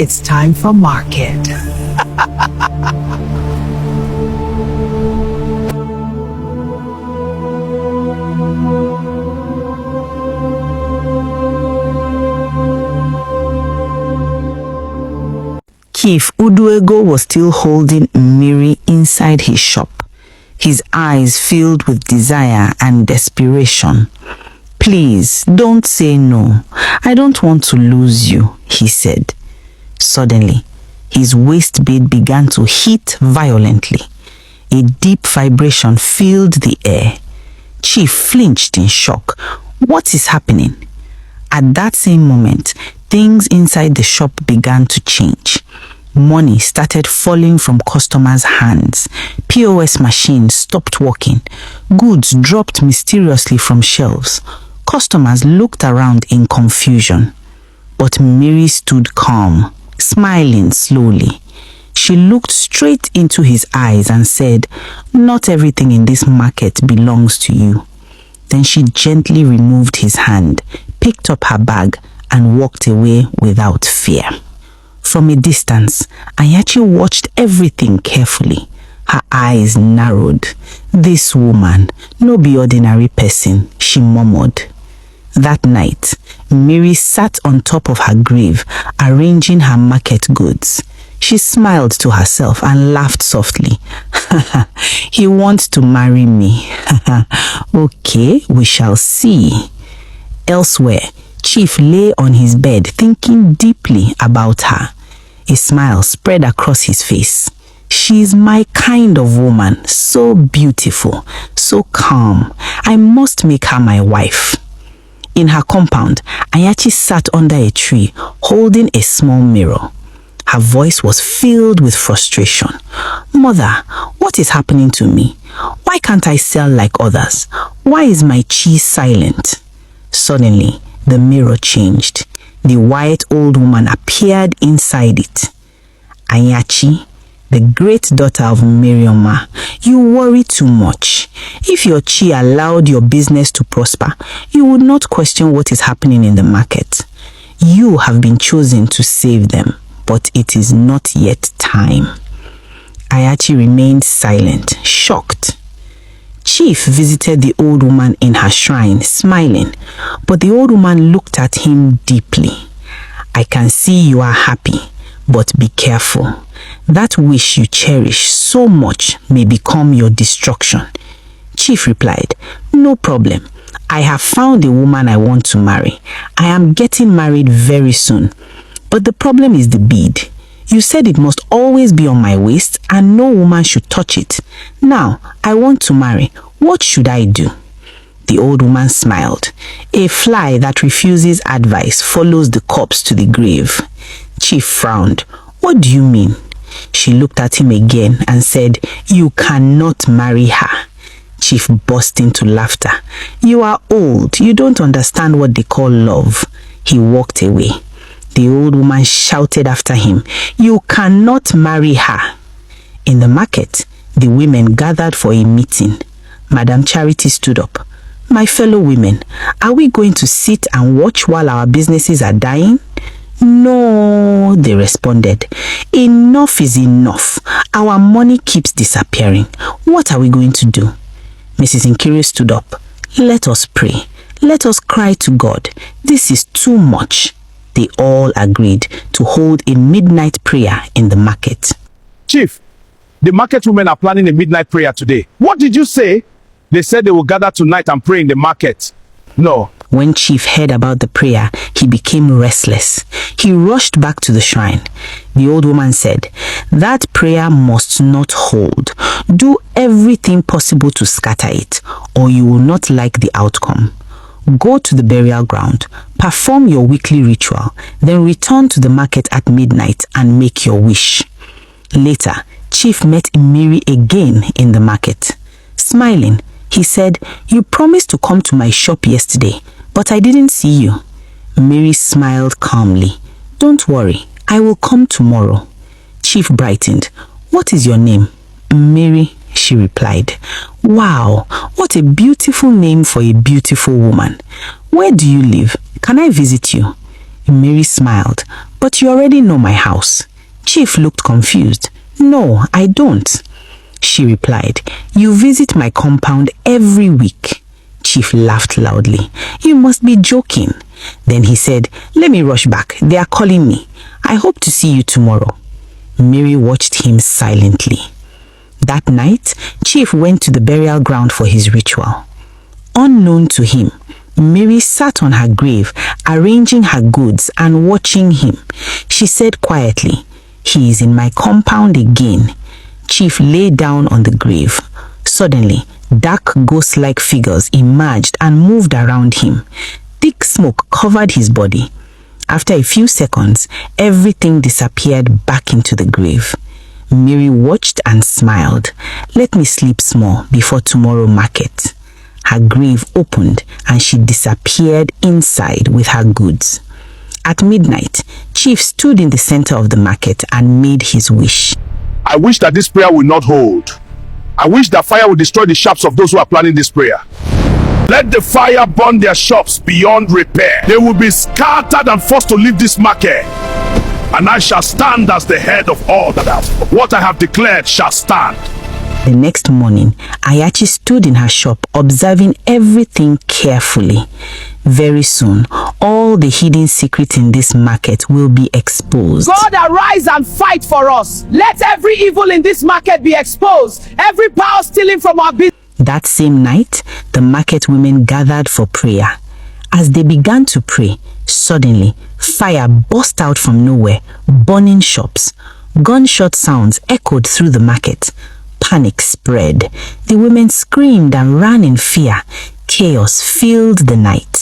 It's time for market. Chief Uduego was still holding Mmiri inside his shop, his eyes filled with desire and desperation. "Please, don't say no. I don't want to lose you," he said. Suddenly, his waist bead began to hit violently. A deep vibration filled the air. Chief flinched in shock. What is happening? At that same moment, things inside the shop began to change. Money started falling from customers' hands. POS machines stopped working. Goods dropped mysteriously from shelves. Customers looked around in confusion. But Mmiri stood calm, smiling slowly. She looked straight into his eyes and said, "Not everything in this market belongs to you." Then she gently removed his hand, picked up her bag, and walked away without fear. From a distance, Anyachi watched everything carefully. Her eyes narrowed. "This woman, no be ordinary person," she murmured. That night, Mmiri sat on top of her grave, arranging her market goods. She smiled to herself and laughed softly. "He wants to marry me. Okay, we shall see." Elsewhere, Chief lay on his bed thinking deeply about her. A smile spread across his face. "She's my kind of woman, so beautiful, so calm. I must make her my wife." In her compound, Anyachi sat under a tree, holding a small mirror. Her voice was filled with frustration. "Mother, what is happening to me? Why can't I sell like others? Why is my chi silent?" Suddenly, the mirror changed. The white old woman appeared inside it. "Anyachi, the great daughter of Mirioma, you worry too much. If your chi allowed your business to prosper, you would not question what is happening in the market. You have been chosen to save them, but it is not yet time." Anyachi remained silent, shocked. Chief visited the old woman in her shrine, smiling, but the old woman looked at him deeply. "I can see you are happy, but be careful. That wish you cherish so much may become your destruction." Chief replied, "No problem. I have found a woman I want to marry. I am getting married very soon. But the problem is the bead. You said it must always be on my waist and no woman should touch it. Now, I want to marry. What should I do?" The old woman smiled. "A fly that refuses advice follows the corpse to the grave." Chief frowned. "What do you mean?" She looked at him again and said, "You cannot marry her." Chief burst into laughter. "You are old. You don't understand what they call love." He walked away. The old woman shouted after him, "You cannot marry her." In the market, the women gathered for a meeting. Madam Charity stood up. "My fellow women, are we going to sit and watch while our businesses are dying?" "No," they responded. "Enough is enough. Our money keeps disappearing. What are we going to do?" Mrs. Nkiri stood up. "Let us pray. Let us cry to God. This is too much." They all agreed to hold a midnight prayer in the market. "Chief, the market women are planning a midnight prayer today." "What did you say?" "They said they will gather tonight and pray in the market." "No." When Chief heard about the prayer, he became restless. He rushed back to the shrine. The old woman said, "That prayer must not hold. Do everything possible to scatter it, or you will not like the outcome. Go to the burial ground, perform your weekly ritual, then return to the market at midnight and make your wish." Later, Chief met Mmiri again in the market. Smiling, he said, "You promised to come to my shop yesterday, but I didn't see you." Mmiri smiled calmly. "Don't worry, I will come tomorrow." Chief brightened. "What is your name?" "Mmiri," she replied. "Wow, what a beautiful name for a beautiful woman. Where do you live? Can I visit you?" Mmiri smiled. "But you already know my house." Chief looked confused. "No, I don't." She replied, "You visit my compound every week." Chief laughed loudly. "You must be joking." Then he said, "Let me rush back. They are calling me. I hope to see you tomorrow." Mary watched him silently. That night, Chief went to the burial ground for his ritual. Unknown to him, Mary sat on her grave, arranging her goods and watching him. She said quietly, "He is in my compound again." Chief lay down on the grave. Suddenly, dark ghost-like figures emerged and moved around him. Thick smoke covered his body. After a few seconds, everything disappeared back into the grave. Mary watched and smiled. "Let me sleep small before tomorrow market." Her grave opened and she disappeared inside with her goods. At midnight, Chief stood in the center of the market and made his wish. I wish that this prayer will not hold. I wish that fire will destroy the shops of those who are planning this prayer. Let the fire burn their shops beyond repair. They will be scattered and forced to leave this market. And I shall stand as the head of all that what I have declared shall stand. The next morning, Ayachi stood in her shop observing everything carefully. Very soon, all the hidden secrets in this market will be exposed. God, arise and fight for us. Let every evil in this market be exposed. Every power stealing from our business. That same night, the market women gathered for prayer. As they began to pray, suddenly, fire burst out from nowhere, burning shops. Gunshot sounds echoed through the market. Panic spread. The women screamed and ran in fear. Chaos filled the night.